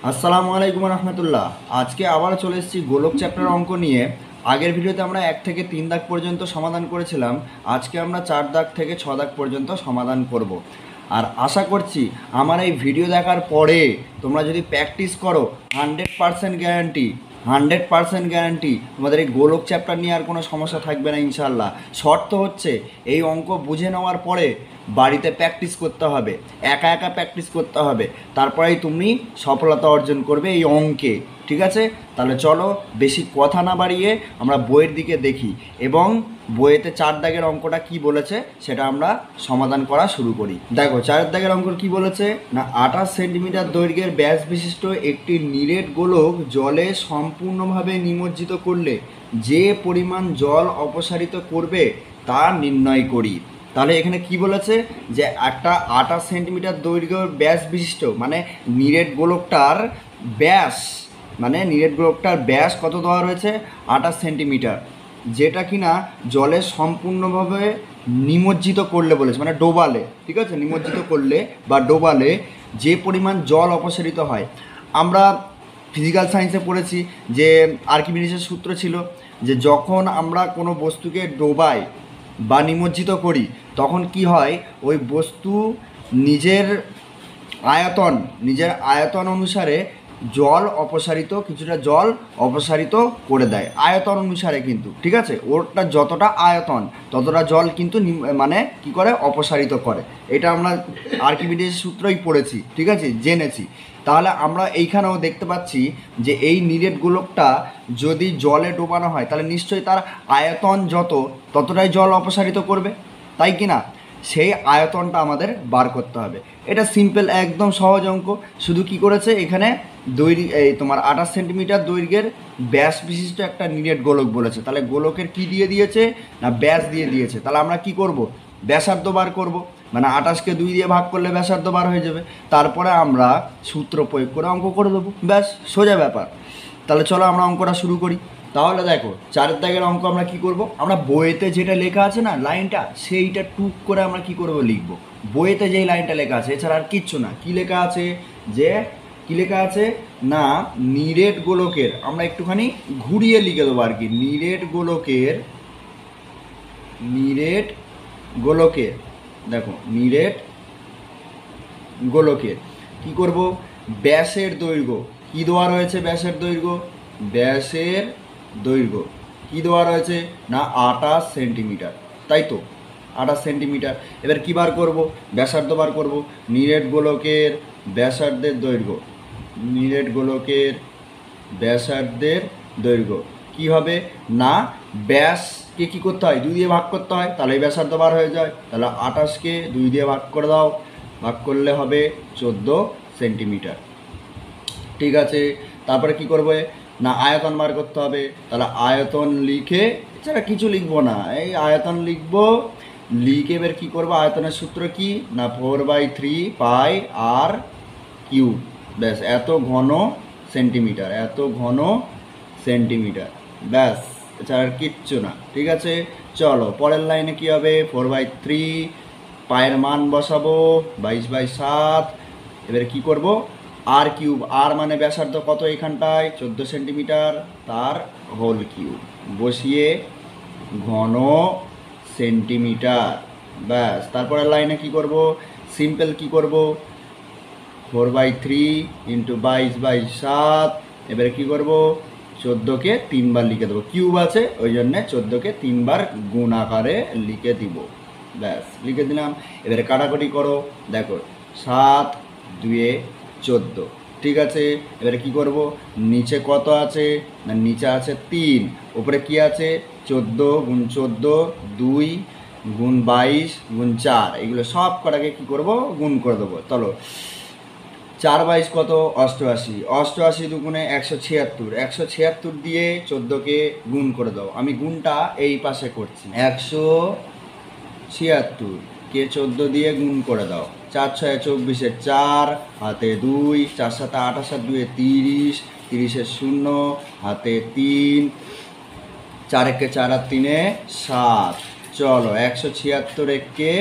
আসসালামু আলাইকুম রহমতুল্লাহ। আজকে আবার চলে এসেছি গোলক চ্যাপ্টার অঙ্ক নিয়ে। আগের ভিডিওতে আমরা 1 থেকে 3 দাগ পর্যন্ত সমাধান করেছিলাম। আজকে আমরা 4 দাগ থেকে 6 দাগ পর্যন্ত সমাধান করব। আর আশা করছি আমার এই ভিডিও দেখার পরে তোমরা যদি প্র্যাকটিস করো 100% গ্যারান্টি 100% গ্যারান্টি তোমাদের এই গোলক চ্যাপ্টার নিয়ে আর কোনো সমস্যা থাকবে না ইনশাল্লাহ। শর্ত হচ্ছে এই অঙ্ক বুঝে নেওয়ার পরে বাড়িতে প্র্যাকটিস করতে হবে, একা একা প্র্যাকটিস করতে হবে, তারপরেই তুমি সফলতা অর্জন করবে এই অঙ্কে। ঠিক আছে, তাহলে চলো বেশি কথা না বাড়িয়ে আমরা বইয়ের দিকে দেখি এবং বইয়েতে 4 দাগের অঙ্কটা কি বলেছে সেটা আমরা সমাধান করা শুরু করি। দেখো 4 দাগের অঙ্ক কি বলেছে না, 28 সেন্টিমিটার দৈর্ঘ্যের ব্যাস বিশিষ্ট একটি নিরেট গোলক জলে সম্পূর্ণভাবে নিমজ্জিত করলে যে পরিমাণ জল অপসারিত করবে তা নির্ণয় করি। তাহলে এখানে কি বলেছে যে একটা 28 সেন্টিমিটার দৈর্ঘ্য ব্যাস বিশিষ্ট মানে নিরেট গোলকটার ব্যাস, মানে নিরেট গোলকটার ব্যাস কত দেওয়া রয়েছে 28 সেন্টিমিটার, যেটা কিনা জলে সম্পূর্ণভাবে নিমজ্জিত করলে বলেছে, মানে ডোবালে। ঠিক আছে, নিমজ্জিত করলে বা ডোবালে যে পরিমাণ জল অপসারিত হয়। আমরা ফিজিক্যাল সায়েন্সে পড়েছি যে আর্কিমিডিসের সূত্র ছিল যে যখন আমরা কোনো বস্তুকে ডোবাই বা নিমজ্জিত করি তখন কি হয়, ওই বস্তু নিজের আয়তন অনুসারে জল অপসারিত, কিছুটা জল অপসারিত করে দেয় আয়তন অনুসারে কিন্তু। ঠিক আছে, ওরটা যতটা আয়তন ততটা জল কিন্তু মানে কি করে অপসারিত করে। এটা আমরা আর্কিমিডিসের সূত্রই পড়েছি, ঠিক আছে, জেনেছি। তাহলে আমরা এইখানেও দেখতে পাচ্ছি যে এই নিরেট গোলকটা যদি জলে ডোবানো হয় তাহলে নিশ্চয়ই তার আয়তন যত ততটাই জল অপসারিত করবে, তাই কি না? সেই আয়তনটা আমাদের বার করতে হবে। এটা সিম্পল, একদম সহজ অঙ্ক। শুধু কি করেছে এখানে এই তোমার 28 সেন্টিমিটার দৈর্ঘ্যের ব্যাস বিশিষ্ট একটা নিরেট গোলক বলেছে। তাহলে গোলকের কি দিয়ে দিয়েছে না ব্যাস দিয়ে দিয়েছে। তাহলে আমরা কি করব, ব্যাসার্ধ বার করব, মানে 28কে 2 দিয়ে ভাগ করলে ব্যাসার্ধ বার হয়ে যাবে। তারপরে আমরা সূত্র প্রয়োগ করে অঙ্ক করে দেবো, ব্যাস সোজা ব্যাপার। তাহলে চলো আমরা অঙ্কটা শুরু করি। তাহলে দেখো 4 দাগের অঙ্ক আমরা কি করব, আমরা বইয়েতে যেটা লেখা আছে না লাইনটা, সেইটা টুক করে আমরা কি করব লিখব। বইয়েতে যেই লাইনটা লেখা আছে এছাড়া আর কিচ্ছু না। কি লেখা আছে যে কি লেখা আছে না, নিরেট গোলকের, আমরা একটুখানি ঘুরিয়ে লিখে দেবো আর কি। নিরেট গোলকের দেখো নিরেট গোলকের কি করব, ব্যাসের দৈর্ঘ্য কি দেওয়া রয়েছে, ব্যাসের দৈর্ঘ্য কি দেওয়া রয়েছে না 28 সেন্টিমিটার, তাই তো 28 সেন্টিমিটার। এবার কী বার করব, ব্যাসার্ধ বার করব। নিরেট গোলকের ব্যাসার্ধের দৈর্ঘ্য কি হবে না, ব্যাসকে কী করতে হয় 2 দিয়ে ভাগ করতে হয়, তাহলে ব্যাসার্ধ বার হয়ে যায়। তাহলে 28কে 2 দিয়ে ভাগ করে দাও, ভাগ করলে হবে 14 সেন্টিমিটার। ঠিক আছে, তারপরে কি করবে না আয়তন বার করতে হবে। তাহলে আয়তন লিখে, এছাড়া কিছু লিখবো না, এই আয়তন লিখবো। লিখে এবার কী করবো, আয়তনের সূত্র কি না 4/3 পাই আর কিউব, ব্যাস এত ঘন সেন্টিমিটার, ব্যাস এছাড়া আর কিচ্ছু না। ঠিক আছে, চলো পরের লাইনে কি হবে, 4/3 পায়ের মান বসাবো 22/7। এবারে কি করব, আর কিউব, আর মানে ব্যাসার্ধ কত এখানটায় 14 সেন্টিমিটার, তার হোল কিউব বসিয়ে ঘন সেন্টিমিটার, ব্যাস। তারপরে লাইনে কি করব, সিম্পল কি করব 4/3 ইন্টু 22/7। এবারে কি করব 14কে 3 বার লিখে দেবো, কিউব আছে ওই জন্যে 14কে 3 বার গুণ আকারে লিখে দিব, ব্যাস লিখে দিলাম। এবারে কাটাকুটি করো, দেখো 7 2 14। ঠিক আছে, এবারে কি করব, নিচে কত আছে না নিচে আছে 3, উপরে কি আছে 14 গুণ 14 2 গুণ 22 গুণ 4, এগুলো সব কটাকে কী করব গুণ করে দেবো। চলো 4/22 কত 88, 88 দুগুণে 176, 176 দিয়ে 14কে গুণ করে দাও। আমি গুণটা এই পাশে করছি, 176কে 14 দিয়ে গুণ করে দাও। 4 6 24, 4 হাতে 2, 4 7 28 আর 2 30, 30 0 হাতে 3, 4 1 4 আর 3 7। চলো 176কে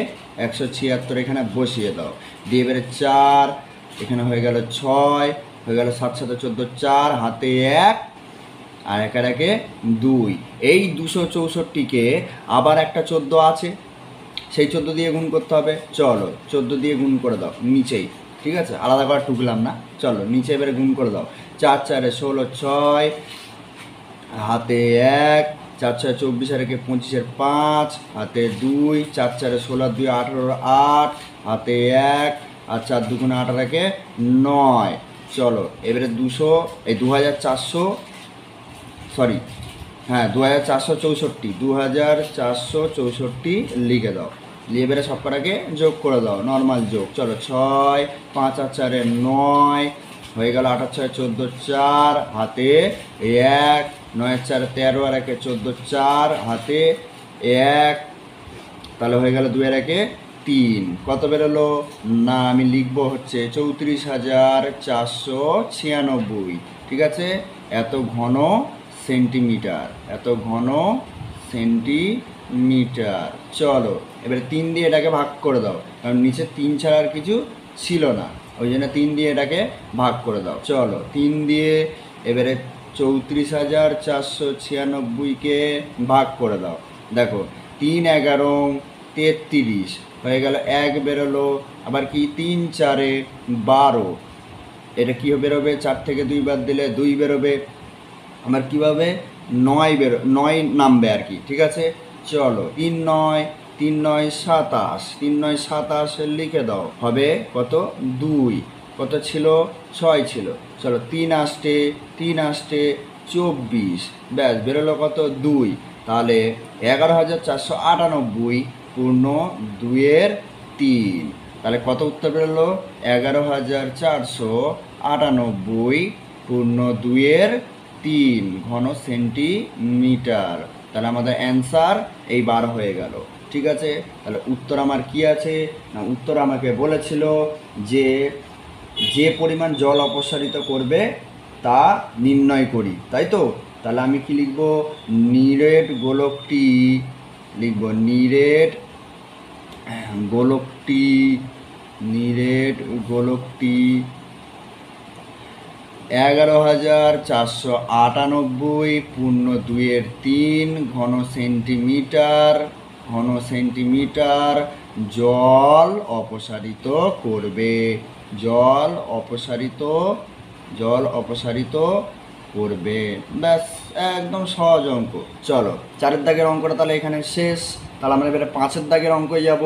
176 এখানে বসিয়ে দাও, দিয়ে এবারে 4 এখানে হয়ে গেল 6, হয়ে গেল 7 7 14 4, হাতে 1 আর একের একে 2। এই 264কে আবার একটা 14 আছে, সেই 14 দিয়ে গুণ করতে হবে। চলো 14 দিয়ে গুণ করে দাও নিচেই, ঠিক আছে, আলাদা করে টুকলাম না। চলো নিচে এবারে গুণ করে দাও। 4 4 16 6, হাতে 1, 4 6 24 আর একে 25 5, হাতে 2, 4 4 16 2 18 8, হাতে 1 আর 4 2 8 আর একে 9। চলো এবারে 2400 সরি, হ্যাঁ 2464 লিখে দাও। লিখে বেড়ে সব কটাকে যোগ করে দাও, নর্মাল যোগ। চলো 6 5 আর 4 9, হয়ে গেল 8 6 14 4, হাতে 1, 9 4 13 আর একে 14 4, হাতে 1, তাহলে হয়ে গেল 2 এর একে 3। কত বেরোলো না, আমি লিখবো হচ্ছে 34,496, ঠিক আছে, এত ঘন সেন্টিমিটার, এত ঘন সেন্টিমিটার। চলো এবারে 3 দিয়ে এটাকে ভাগ করে দাও, কারণ নিচে 3 ছাড়া আর কিছু ছিল না, ওই জন্য 3 দিয়ে এটাকে ভাগ করে দাও। চলো 3 দিয়ে এবারে 34,496কে ভাগ করে দাও। দেখো 3 11 33, হয়ে গেল 1 বেরোলো, আবার কি 3 4 12, এটা কী বেরোবে, 4 থেকে 2 বাদ দিলে 2 বেরোবে, আমার কীভাবে 9 নামবে আর কি, ঠিক আছে। চলো 3 9 27, 3 9 27 লিখে দাও, হবে কত 2, কত ছিল 6 ছিল। চলো 3 আসতে 24, ব্যাস বেরোলো কত 2, তাহলে 11,498 পূর্ণ 2 3, তাহলে কত উত্তর বেরোলো 11,498 পূর্ণ 2 3 ঘন সেন্টিমিটার। তাহলে আমাদের অ্যান্সার এই 12 হয়ে গেল, ঠিক আছে। তাহলে উত্তর আমার কি আছে না, উত্তর আমাকে বলেছিল যে যে পরিমাণ জল অপসারিত করবে তা নির্ণয় করি, তাই তো। তাহলে আমি কি লিখব, নিরেট গোলকটি লিখব, নিরেট গোলকটি 11,498 পূর্ণ 2 3 ঘন সেন্টিমিটার জল অপসারিত করবে, জল অপসারিত করবে। ব্যাস একদম সহজ অঙ্ক। চলো 4 দাগের অঙ্কটা তাহলে এখানে শেষ। তাহলে আমরা এবারে 5 দাগের অঙ্কে যাব।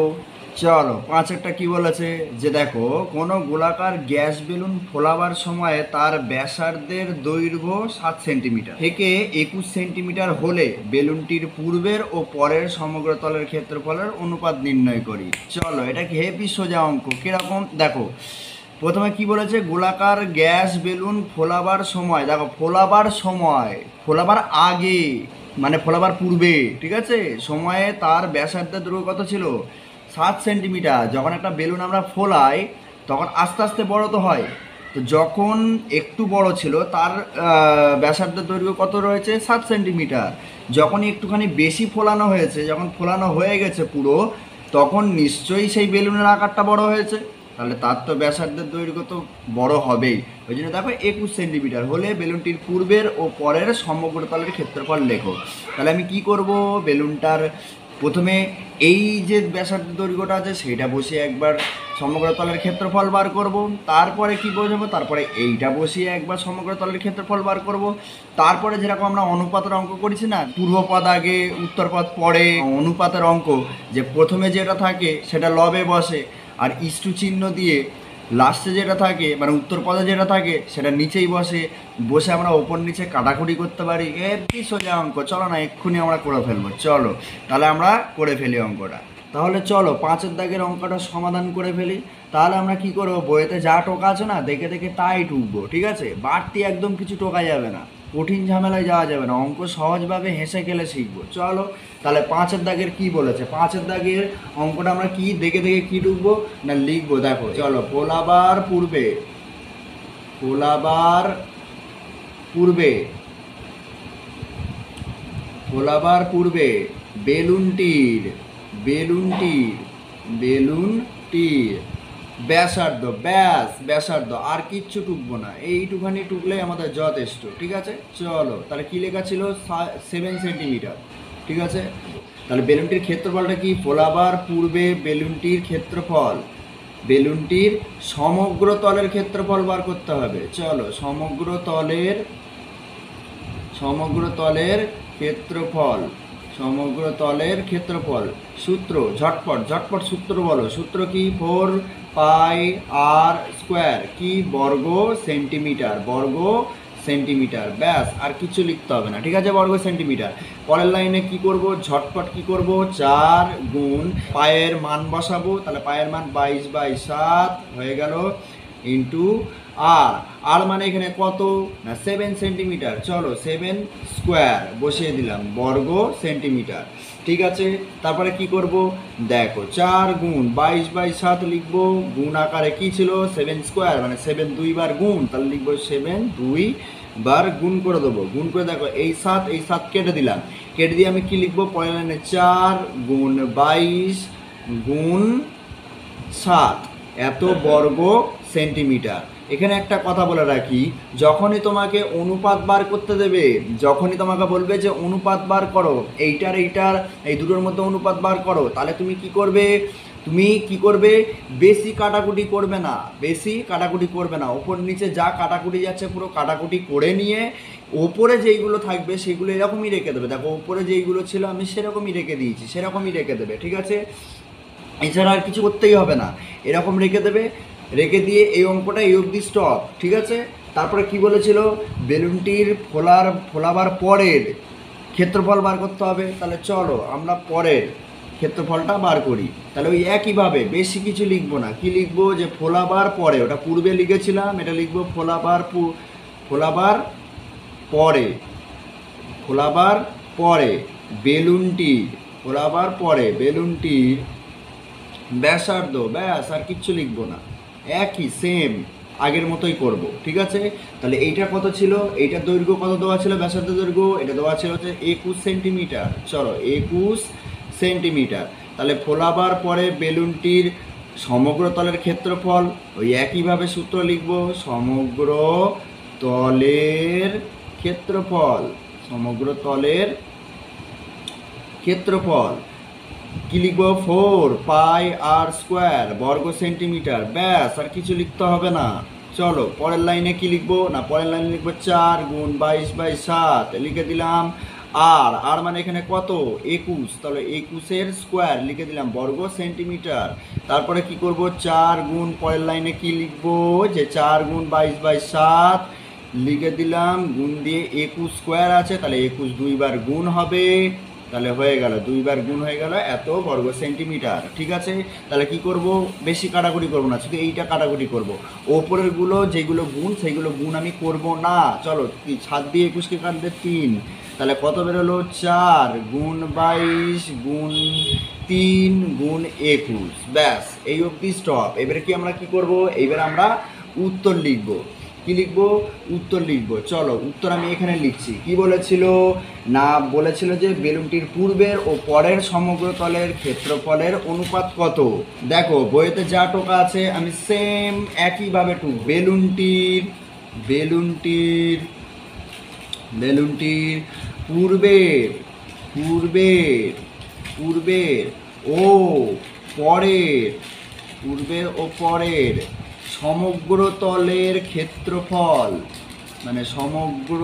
চলো 5 কি বলেছে, যে দেখো কোনো গোলাকার গ্যাস বেলুন ফোলাবার সময় তার ব্যাসার্ধের দৈর্ঘ্য 7 সেন্টিমিটার থেকে 21 সেন্টিমিটার হলে বেলুনটির পূর্বের ও পরের সমগ্র তলের ক্ষেত্রফলের অনুপাত নির্ণয় করি। চলো এটা কি হেভি সোজা অঙ্ক। কিরকম দেখো, প্রথমে কি বলেছে, গোলাকার গ্যাস বেলুন ফোলাবার সময়, দেখো ফোলাবার আগে মানে ফোলাবার পূর্বে, ঠিক আছে, সময়ে তার ব্যাসার্ধের দৈর্ঘ্য কত ছিল 7 সেন্টিমিটার। যখন একটা বেলুন আমরা ফোলাই তখন আস্তে আস্তে বড় তো হয়, তো যখন একটু বড় ছিল তার ব্যাসার্ধের দৈর্ঘ্য কত রয়েছে 7 সেন্টিমিটার। যখন একটুখানি বেশি ফোলানো হয়েছে, যখন ফোলানো হয়ে গেছে পুরো, তখন নিশ্চয়ই সেই বেলুনের আকারটা বড় হয়েছে, তাহলে তার তো ব্যাসার্ধের দৈর্ঘ্য তো বড় হবেই। ওই জন্য দেখো 21 সেন্টিমিটার হলে বেলুনটির পূর্বের ও পরের সমগ্র তলের ক্ষেত্রফল লেখো। তাহলে আমি কি করব, বেলুনটার প্রথমে এই যে ব্যাসার্ধ দৈর্ঘ্যটা আছে সেটা বসিয়ে একবার সমগ্র তলের ক্ষেত্রফল বার করব, তারপরে কি বোঝাবো, তারপরে এইটা বসিয়ে একবার সমগ্র তলের ক্ষেত্রফল বার করব, তারপরে যেরকম আমরা অনুপাতের অঙ্ক করেছি না, পূর্বপদ আগে উত্তরপদ পরে, অনুপাতের অঙ্ক যে প্রথমে যেটা থাকে সেটা লবে বসে, আর ইস্টু চিহ্ন দিয়ে লাস্টে যেটা থাকে মানে উত্তর পদে যেটা থাকে সেটা নিচেই বসে আমরা ওপর নিচে কাটাকুটি করতে পারি। এমনি সোজা অঙ্ক। চলো না এক্ষুনি আমরা করে ফেলবো। চলো তাহলে আমরা করে ফেলি অঙ্কটা। তাহলে চলো 5 দাগের অঙ্কটা সমাধান করে ফেলি। তাহলে আমরা কি করবো, বইয়েতে যা টোকা আছে না দেখে দেখে তাই টুকবো, ঠিক আছে, বাড়তি একদম কিছু টোকা যাবে না, কঠিন ঝামেলায় যাওয়া যাবে না, অঙ্ক সহজভাবে হেসে খেলে শিখবো। চলো তাহলে 5 দাগের কি বলেছে, 5 দাগের অঙ্কটা আমরা কি দেখে দেখে কি টুকবো না লিখবো। দেখো চলো, ফোলাবার পূর্বে বেলুনটির ব্যাসার্ধ, ব্যাস ব্যাসার্ধ, আর কিচ্ছু টুকবো না, এইটুখানি টুকলেই আমাদের যথেষ্ট। ঠিক আছে, চলো তাহলে কি লেখা ছিল 7 সেন্টিমিটার। ঠিক আছে, তাহলে বেলুনটির ক্ষেত্রফলটা কি, ফোলাবার পূর্বে বেলুনটির ক্ষেত্রফল, বেলুনটির সমগ্র তলের ক্ষেত্রফল বার করতে হবে। চলো সমগ্র তলের ক্ষেত্রফল, সমগ্র তলের ক্ষেত্রফল, সূত্র ঝটপট ঝটপট সূত্র বলো। সূত্র কি, 4πr², কি বর্গ সেন্টিমিটার, বর্গ সেন্টিমিটার, ব্যাস আর কিছু লিখতে হবে না। ঠিক আছে, বর্গ সেন্টিমিটার। পরের লাইনে কি করব, ঝটপট কি করব, 4 গুণ পায়ের মান বসাবো, তাহলে পায়ের মান 22/7 হয়ে গেল, ইন্টু আর, আর মানে এখানে কত না 7 সেন্টিমিটার। চলো 7 স্কোয়ার বসিয়ে দিলাম, বর্গ সেন্টিমিটার। ঠিক আছে, তারপরে কি করব, দেখো 4 গুণ 22/7 লিখবো, গুণ আকারে কি ছিল 7 স্কোয়ার, মানে 7 দুইবার গুণ, তাহলে লিখবো 7 2বার গুণ করে দেবো। গুণ করে দেখো এই 7 কেটে দিলাম, কেটে দিয়ে আমি কি লিখবো, পরের লাইনে 4 গুণ 22 গুণ 7 এত বর্গ সেন্টিমিটার। এখানে একটা কথা বলে রাখি, যখনই তোমাকে অনুপাত বার করতে দেবে, যখনই তোমাকে বলবে যে অনুপাত বার করো, এইটার এই দুটোর মধ্যে অনুপাত বার করো, তাহলে তুমি কি করবে, বেশি কাটাকুটি করবে না, বেশি কাটাকুটি করবে না, ওপর নিচে যা কাটাকুটি যাচ্ছে পুরো কাটাকুটি করে নিয়ে ওপরে যেইগুলো থাকবে সেগুলো এরকমই রেখে দেবে। দেখো ওপরে যেইগুলো ছিল আমি সেরকমই রেখে দিয়েছি, সেরকমই রেখে দেবে। ঠিক আছে, এছাড়া আর কিছু করতেই হবে না, এরকম রেখে দেবে। রেখে দিয়ে এই অঙ্কটা এই অবধি স্টপ। ঠিক আছে, তারপরে কি বলেছিল, বেলুনটির ফোলাবার পরের ক্ষেত্রফল বার করতে হবে। তাহলে চলো আমরা পরের ক্ষেত্রফলটা বার করি। তাহলে ওই একইভাবে বেশি কিছু লিখবো না, কি লিখবো, যে ফোলাবার পরে, ওটা পূর্বে লিখেছিলাম, এটা লিখবো ফোলাবার পরে, ফোলাবার পরে বেলুনটির ব্যাসার্ধ, ব্যাস আর কিচ্ছু লিখবো না, একই সেম আগের মতোই করব। ঠিক আছে, তাহলে এইটা কত ছিল, এইটার দৈর্ঘ্য কত দেওয়া ছিল, ব্যাসার্ধ দৈর্ঘ্য এটা দেওয়া ছিল হচ্ছে 21 সেন্টিমিটার। চলো 21 সেন্টিমিটার। তাহলে ফোলাবার পরে বেলুনটির সমগ্র তলের ক্ষেত্রফল, ওই একইভাবে সূত্র লিখব, সমগ্র তলের ক্ষেত্রফল, সমগ্র তলের ক্ষেত্রফল কি লিখবো, 4πr² বর্গ সেন্টিমিটার, ব্যাস আর কিছু লিখতে হবে না। চলো পরের লাইনে কি লিখবো, না পরের লাইনে লিখবো 4 গুণ 22/7 লিখে দিলাম, আর মানে এখানে কত 21, তাহলে 21-এর স্কোয়ার লিখে দিলাম, বর্গ সেন্টিমিটার। তারপরে কি করব, 4 গুণ, পরের লাইনে কি লিখবো, যে 4 গুণ 22/7 লিখে দিলাম, গুণ দিয়ে 21 স্কোয়ার আছে, তাহলে 21 দুইবার গুণ হবে, তাহলে হয়ে গেল, দুইবার গুণ হয়ে গেল এত বর্গ সেন্টিমিটার। ঠিক আছে, তাহলে কি করব, বেশি কাটাকুটি করব না, শুধু এইটা কাটাকুটি করব, ওপরের গুলো যেগুলো গুণ সেইগুলো গুণ আমি করব না। চলো 7 দিয়ে 21কে কাটলে 3, তাহলে কত বেরোলো, 4 গুণ 22 গুণ 3 গুণ 21, ব্যাস এই অবধি স্টপ। এবারে কি আমরা কি করব, এইবার আমরা উত্তর লিখব। কি লিখবো, উত্তর লিখবো। চলো উত্তর আমি এখানে লিখছি। কি বলেছিল, না বলেছিল যে বেলুনটির পূর্বের ও পরের সমগ্র তলের ক্ষেত্রফলের অনুপাত কত। দেখো বইতে যা টোকা আছে আমি সেম একইভাবে বেলুনটির পূর্বের ও পরের সমগ্র তলের ক্ষেত্রফল, মানে সমগ্র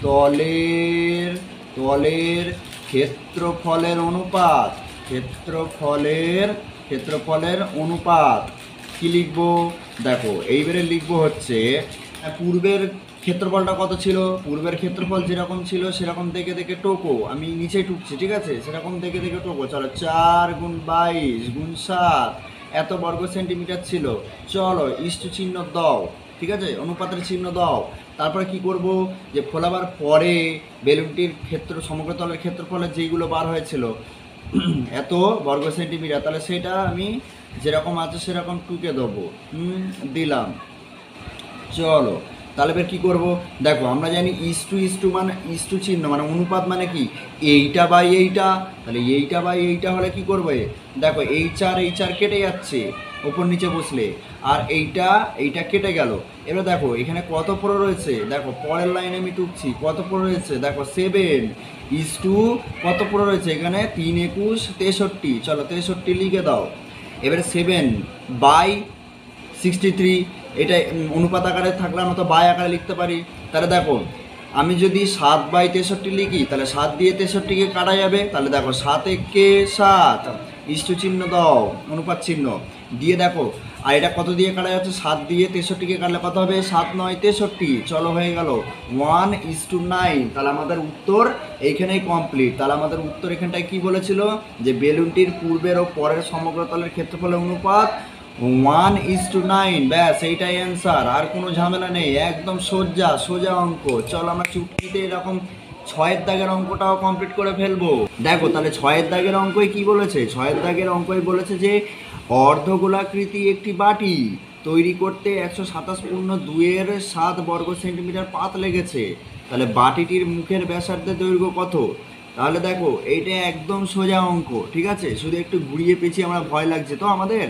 তলের ক্ষেত্রফলের অনুপাত কি লিখবো, দেখো এইবারে লিখবো হচ্ছে পূর্বের ক্ষেত্রফলটা কত ছিল, পূর্বের ক্ষেত্রফল যেরকম ছিল সেরকম দেখে দেখে টোকো, আমি নিচে টুকছি। ঠিক আছে, সেরকম দেখে দেখে টোকো। চলো 4 গুণ 22 গুণ 7 এত বর্গ সেন্টিমিটার ছিল। চলো ইষ্ট চিহ্ন দাও, ঠিক আছে, অনুপাতের চিহ্ন দাও। তারপরে কি করব, যে ফোলাবার পরে বেলুনটির সমগ্র তলের ক্ষেত্রফলের যেইগুলো বার হয়েছিল এত বর্গ সেন্টিমিটার, তাহলে সেটা আমি যেরকম আছে সেরকম টুকে দেবো, দিলাম। চলো তাহলে এবার কী করবো, দেখো আমরা জানি ইস্টু মানে ইস্টু চিহ্ন মানে অনুপাত মানে কি, এইটা বাই এইটা, তাহলে এইটা বাই এইটা হলে কি করবে, দেখো এই চার কেটে যাচ্ছে, ওপর নিচে বসলে। আর এইটা কেটে গেল। এবার দেখো এখানে কত পড়ে রয়েছে, দেখো পরের লাইনে আমি টুকছি, কত পড়ে রয়েছে দেখো 7:, কত পড়ে রয়েছে এখানে 3 21 63। চলো 63 লিখে দাও। এবারে 7/63, এটা অনুপাত আকারে থাকলে আমরা তো বাই আকারে লিখতে পারি। তাহলে দেখো আমি যদি 7/63 লিখি তাহলে 7 দিয়ে 63কে কাটা যাবে। তাহলে দেখো 7 একে 7, ইস্টু চিহ্ন দাও, অনুপাত চিহ্ন দিয়ে দেখো। আর এটা কত দিয়ে কাটা যাচ্ছে, 7 দিয়ে 63কে কাটলে কত হবে, 7 9 63। চলো হয়ে গেল 1:9। তাহলে আমাদের উত্তর এইখানেই কমপ্লিট। তাহলে আমাদের উত্তর এখানটায় কি বলেছিল, যে বেলুনটির পূর্বের ও পরের সমগ্র তলের ক্ষেত্রফলের অনুপাত 1:9। ব্যাস এইটাই অ্যান্সার, আর কোনো ঝামেলা নেই, একদম সোজা অঙ্ক। চলো আমরা চুটকিতে এরকম 6-এর দাগের অঙ্কটাও কমপ্লিট করে ফেলবো। দেখো তাহলে 6-এর দাগের অঙ্কই কি বলেছে, 6-এর দাগের অঙ্কই বলেছে যে অর্ধগোলাকৃতি একটি বাটি তৈরি করতে 127.2 বর্গ সেন্টিমিটার পাত লেগেছে। তাহলে বাটিটির মুখের ব্যাসার্ধের দৈর্ঘ্য কত। তাহলে দেখো এইটা একদম সোজা অঙ্ক, ঠিক আছে। শুধু একটু ঘুরিয়ে পেঁচিয়ে আমরা ভয় লাগছে তো আমাদের,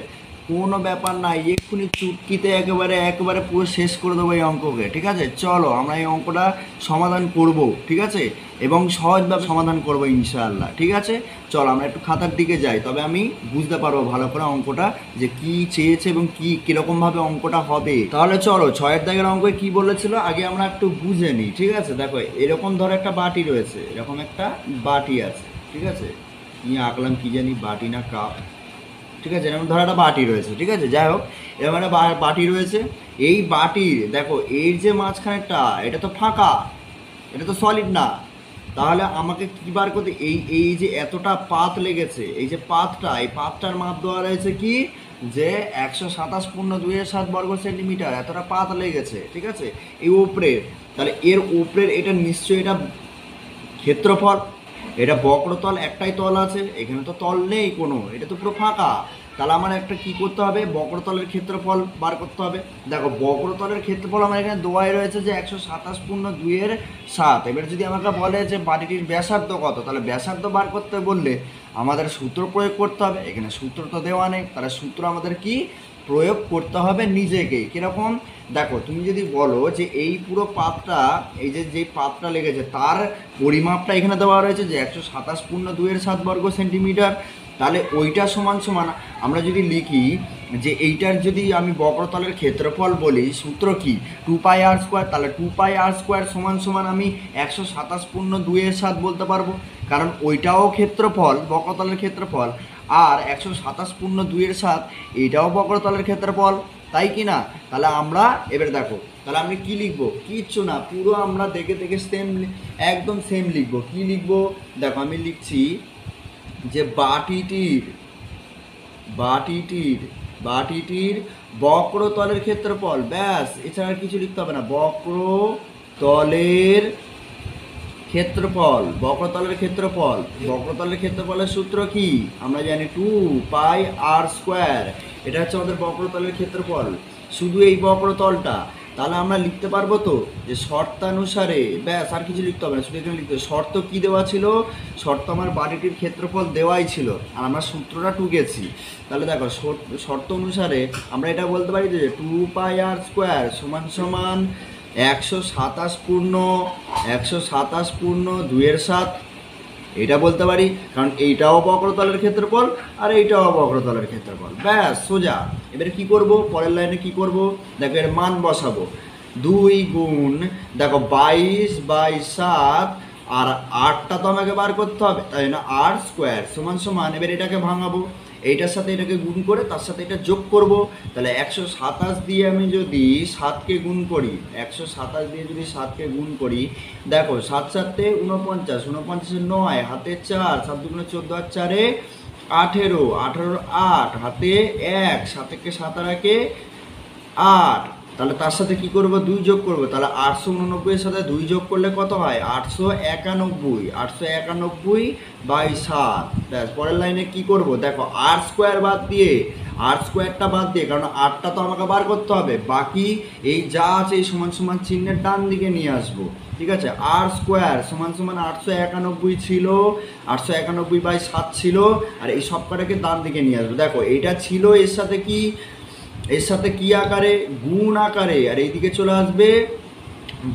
কোনো ব্যাপার নাই, এক্ষুনি চুটকিতে একেবারে পুরো শেষ করে দেবো এই অঙ্ককে, ঠিক আছে। চলো আমরা এই অঙ্কটা সমাধান করব, ঠিক আছে, এবং সহজভাবে সমাধান করব ইনশাআল্লাহ, ঠিক আছে। চলো আমরা একটু খাতার দিকে যাই, তবে আমি বুঝতে পারবো ভালো করে অঙ্কটা যে কি চেয়েছে এবং কীরকমভাবে অঙ্কটা হবে। তাহলে চলো 6-এর দাগের অঙ্কে কি বলেছিল আগে আমরা একটু বুঝে নিই, ঠিক আছে। দেখো এরকম ধরো একটা বাটি রয়েছে, এরকম একটা বাটি আছে, ঠিক আছে। কি আঁকলাম কি জানি, বাটি না কাপ, ঠিক আছে। এরকম ধরো একটা বাটি রয়েছে, ঠিক আছে। যাই হোক এরকম একটা বাটি রয়েছে। এই বাটির দেখো এর যে মাঝখানেরটা এটা তো ফাঁকা, এটা তো সলিড না। তাহলে আমাকে কী বার করতে, এই যে এতটা পাত লেগেছে, এই যে পাতটা, এই পাতটার মাপ দেওয়া রয়েছে কি, যে 127.27 বর্গ সেন্টিমিটার এতটা পাত লেগেছে, ঠিক আছে। এই উপরের, তাহলে এর উপরের এটা নিশ্চয়ই এটা ক্ষেত্রফল। এটা বক্রতল, একটাই তল আছে, এখানে তো তল নেই কোনো, এটা তো পুরো ফাঁকা। তাহলে আমার একটা কি করতে হবে, বক্রতলের ক্ষেত্রফল বার করতে হবে। দেখো বক্রতলের ক্ষেত্রফল আমার এখানে দোয়াই রয়েছে যে 127.2 এবার যদি আমাকে বলে যে বাটিটির ব্যাসার্ধ কত, তাহলে ব্যাসার্ধ বার করতে বললে আমাদের সূত্র প্রয়োগ করতে হবে। এখানে সূত্র তো দেওয়া নেই, তাহলে সূত্র আমাদের কি প্রয়োগ করতে হবে নিজেকেই। কীরকম, দেখো তুমি যদি বলো যে এই পুরো পাতটা, এই যে পাতটা লেগেছে তার পরিমাপটা এখানে দেওয়া রয়েছে যে 127.2 বর্গ সেন্টিমিটার, তাহলে ওইটা সমান সমান আমরা যদি লিখি যে এইটার যদি আমি বক্রতলের ক্ষেত্রফল বলি, সূত্র কি 2πr², তাহলে 2πr² সমান সমান আমি 127.2 বলতে পারবো, কারণ ওইটাও ক্ষেত্রফল, বক্রতলের ক্ষেত্রফল, আর 127.2 এইটাও বক্রতলের ক্ষেত্রফল, তাই কি না। তাহলে আমরা এবার দেখো, তাহলে আমি কি লিখবো, কিচ্ছু না, পুরো আমরা দেখে একদম সেম লিখবো। কি লিখবো, দেখো আমি লিখছি যে বাটিটির বক্রতলের ক্ষেত্রফল, ব্যাস, এছাড়া কিছু লিখতে হবে না। বক্রতলের ক্ষেত্রফলের সূত্র কি আমরা জানি 2πr²। এটা হচ্ছে আমাদের বক্রতলের ক্ষেত্রফল, শুধু এই বক্রতলটা। তাহলে আমরা লিখতে পারবো তো যে শর্তানুসারে, ব্যাস, আর কিছু লিখতে হবে না, শুধু এখানে লিখতে হবে। শর্ত কি দেওয়া ছিল, শর্ত আমার বাটিটির ক্ষেত্রফল দেওয়াই ছিল, আর আমরা সূত্রটা টুকেছি। তাহলে দেখো শর্ত অনুসারে আমরা এটা বলতে পারি যে 2πr² সমান সমান 127.2 এটা বলতে পারি, কারণ এইটাও বক্রতলের ক্ষেত্রফল আর এইটাও বক্রতলের ক্ষেত্রফল, ব্যাস সোজা। এবারে কি করব, পরের লাইনে কি করব, দেখো এর মান বসাবো। 2 গুণ দেখো 22/7, আর 8টা তো আমাকে বার করতে হবে, তাই না, r² সমান সমান, এবার এটাকে ভাঙাবো, এইটার সাথে এটাকে গুণ করে তার সাথে এটা যোগ করব। তাহলে 127 দিয়ে আমি যদি 7কে গুণ করি, 127 দিয়ে যদি 7কে গুণ করি, দেখো 7 7 49, 49 9, হাতে 4, 7 2 14, আর 4 18, 18 8, হাতে 1, 7 7 আর 8, তাহলে তার সাথে কি করব, 2 যোগ করব। তাহলে 889 এর সাথে 2 যোগ করলে কত হয়, 891। 891 বাই 7। ব্যাস, পরের লাইনে কি করব, দেখো আর স্কোয়ার বাদ দিয়ে, আর স্কোয়ারটা বাদ দিয়ে, কারণ আটটা তো আমাকে বার করতে হবে, বাকি এই যা আছে এই সমান সমান চিহ্নের ডান দিকে নিয়ে আসবো। ঠিক আছে, আর স্কোয়ার সমান সমান 891 ছিল, 891 বাই 7 ছিল, আর এই সব কটাকে ডান দিকে নিয়ে আসবো। দেখো এইটা ছিল এর সাথে কি, এর সাথে কি আকারে, গুণ আকারে, আর এইদিকে চলে আসবে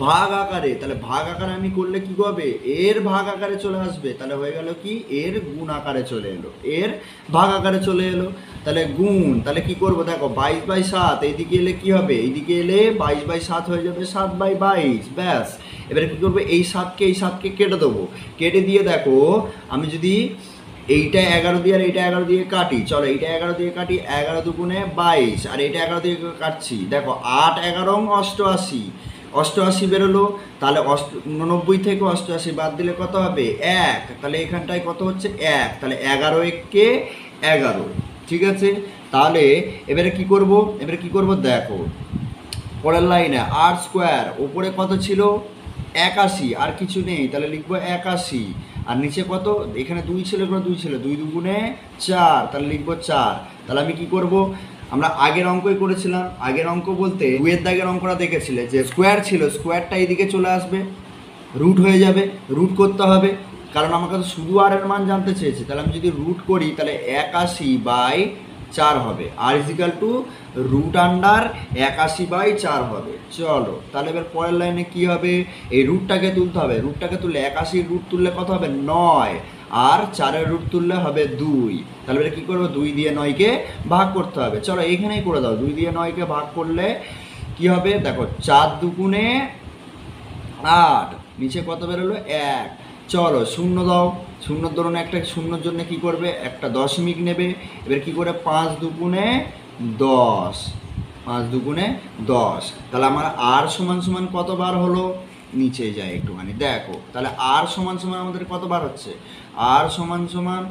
ভাগ আকারে। তাহলে ভাগ আকারে আমি করলে কি হবে, এর ভাগ আকারে চলে আসবে। তাহলে হয়ে গেল কি, এর গুণ আকারে চলে এলো, এর ভাগ আকারে চলে এলো। তাহলে গুণ, তাহলে কি করব, দেখো 22 বাই 7, এইদিকে এলে কি হবে, এইদিকে এলে 22 বাই 7 হয়ে যাবে 7 বাই 22। ব্যাস, এবারে কি করবো, এই 7কে কেটে দেবো। কেটে দিয়ে দেখো আমি যদি এইটা 11 দিয়ে আর এইটা 11 দিয়ে কাটি, চলো এইটা 11 দিয়ে কাটি, 11 দুগুণে 22, আর এইটা 11 দিয়ে কাটছি, দেখো 8 11 88, 88 বেরোলো। তাহলে 89 থেকে 88 বাদ দিলে কত হবে, 1। তাহলে এখানটায় কত হচ্ছে, 1। তাহলে 11 একে 11। ঠিক আছে, তাহলে এবারে কি করব, দেখো পরের লাইনে আর স্কোয়ার, ওপরে কত ছিল, 81, আর কিছু নেই, তাহলে লিখবো 81। আর নিচে কত, এখানে 2 ছিল, এখানে 2 ছিল, 2 দুগুণে 4, তাহলে লিখবো 4। তাহলে আমি কি করব, আমরা আগের অঙ্কই করেছিলাম, আগের অঙ্ক বলতে 2 এর দাগের অঙ্কটা দেখেছিলে, যে স্কোয়ার ছিল, স্কোয়ারটা এইদিকে চলে আসবে, রুট হয়ে যাবে, রুট করতে হবে, কারণ আমাকে তো শুধু আর এর মান জানতে চেয়েছে। তাহলে আমি যদি রুট করি তাহলে 81 বাই 4 হবে, আর equal to root under 81 by 4 হবে। চলো তাহলে এবার পরের লাইনে কি হবে, এই রুটটাকে তুলতে হবে, রুটটাকে তুললে 81 রুট তুললে কত হবে, 9, আর 4-এর রুট তুললে হবে 2। তাহলে এবার কী করবো, 2 দিয়ে 9কে ভাগ করতে হবে। চলো এইখানেই করে দাও, 2 দিয়ে 9কে ভাগ করলে কি হবে, দেখো 4 দুগুণে 8, নিচে কত বেরোলো, 1। চলো শূন্য দাও, শূন্যর ধরুন একটা শূন্যর জন্য কি করবে, একটা দশমিক নেবে। এবার কি করে, 5 দুগুণে 10, 5 দুগুণে 10। তাহলে আমার আর সমান সমান কতবার হলো, নিচে যায় একটুখানি দেখো, তাহলে আর সমান সমান আমাদের কতবার হচ্ছে, আর সমান সমান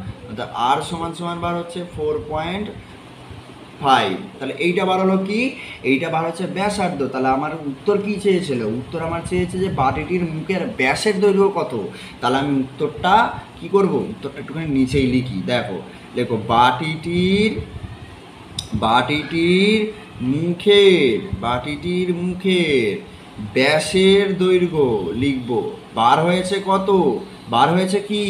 বার হচ্ছে 4.5। তাহলে এইটা বার হলো কি, এইটা বার হচ্ছে ব্যাসার্ধ। তাহলে আমার উত্তর কি চেয়েছিল, উত্তর আমার চেয়েছে যে বাটিটির মুখের ব্যাসের দৈর্ঘ্য কত। তাহলে আমি উত্তরটা কি করব, উত্তরটা একটুখানি নিচেই লিখি, দেখো বাটিটির মুখের ব্যাসের দৈর্ঘ্য লিখব, বার হয়েছে কত, বার হয়েছে কি,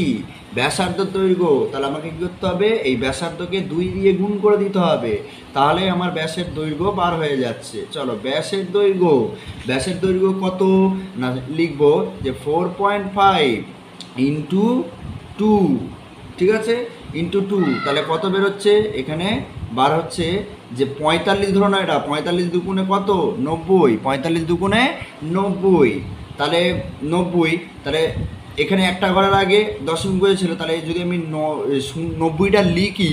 ব্যাসার্ধ দৈর্ঘ্য। তাহলে আমাকে কী করতে হবে, এই ব্যাসার্ধকে 2 দিয়ে গুণ করে দিতে হবে, তাহলে আমার ব্যাসের দৈর্ঘ্য বার হয়ে যাচ্ছে। চলো ব্যাসের দৈর্ঘ্য কত না, লিখব যে 4.5 ইন্টু 2। ঠিক আছে, ইন্টু 2, তাহলে কত বেরোচ্ছে, এখানে বার হচ্ছে যে 45, ধরো না, এটা 45 দুগুণে কত, 90, 45 দুগুণে 90, তাহলে 90। তাহলে এখানে একটা ঘরের আগে দশমিক বসেছিল, তাহলে যদি আমি 90টা লিখি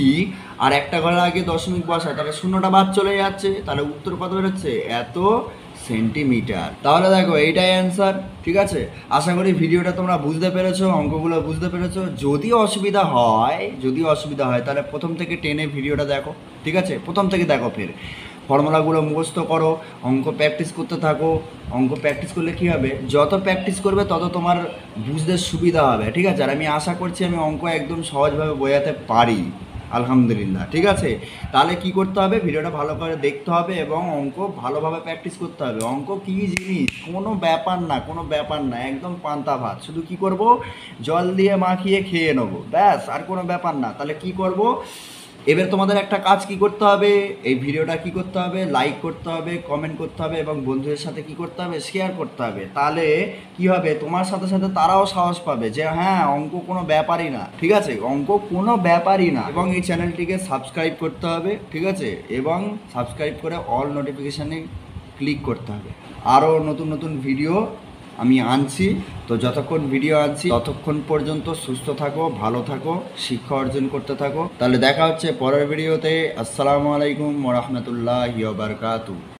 আর একটা ঘরের আগে দশমিক বসাই, তাহলে শূন্যটা বাদ চলে যাচ্ছে, তাহলে উত্তর কত বেরোচ্ছে, এত সেন্টিমিটার। তাহলে দেখো এইটাই অ্যান্সার। ঠিক আছে, আশা করি ভিডিওটা তোমরা বুঝতে পেরেছো, অঙ্কগুলো বুঝতে পেরেছো। যদি অসুবিধা হয় তাহলে প্রথম থেকে টেনে ভিডিওটা দেখো। ঠিক আছে, প্রথম থেকে দেখো, ফের ফর্মুলাগুলো মুখস্থ করো, অঙ্ক প্র্যাকটিস করতে থাকো। অঙ্ক প্র্যাকটিস করলে কী হবে, যত প্র্যাকটিস করবে তত তোমার বুঝতে সুবিধা হবে। ঠিক আছে, আর আমি আশা করছি আমি অঙ্ক একদম সহজভাবে বোঝাতে পারি, আলহামদুলিল্লাহ। ঠিক আছে, তাহলে কি করতে হবে, ভিডিওটা ভালো করে দেখতে হবে এবং অঙ্ক ভালোভাবে প্র্যাকটিস করতে হবে। অঙ্ক কী জিনিস, কোনো ব্যাপার না, একদম পান্তা ভাত। শুধু কি করব, জল দিয়ে মাখিয়ে খেয়ে নেবো, ব্যাস, আর কোনো ব্যাপার না। তাহলে কি করব, এবার তোমাদের একটা কাজ কি করতে হবে, এই ভিডিওটা কি করতে হবে, লাইক করতে হবে, কমেন্ট করতে হবে এবং বন্ধুদের সাথে কি করতে হবে, শেয়ার করতে হবে। তাহলে কি হবে, তোমার সাথে সাথে তারাও সাহস পাবে যে হ্যাঁ অঙ্ক কোনো ব্যাপারই না। ঠিক আছে, অঙ্ক কোনো ব্যাপারই না। এবং এই চ্যানেলটিকে সাবস্ক্রাইব করতে হবে। ঠিক আছে, এবং সাবস্ক্রাইব করে অল নোটিফিকেশানে ক্লিক করতে হবে। আরও নতুন নতুন ভিডিও আমি আনছি, তো যতক্ষণ ভিডিও আনছি ততক্ষণ পর্যন্ত সুস্থ থাকো, ভালো থাকো, শিক্ষা অর্জন করতে থাকো। তাহলে দেখা হচ্ছে পরের ভিডিওতে। আসসালামু আলাইকুম ওয়া রাহমাতুল্লাহি ওয়া বারাকাতুহু।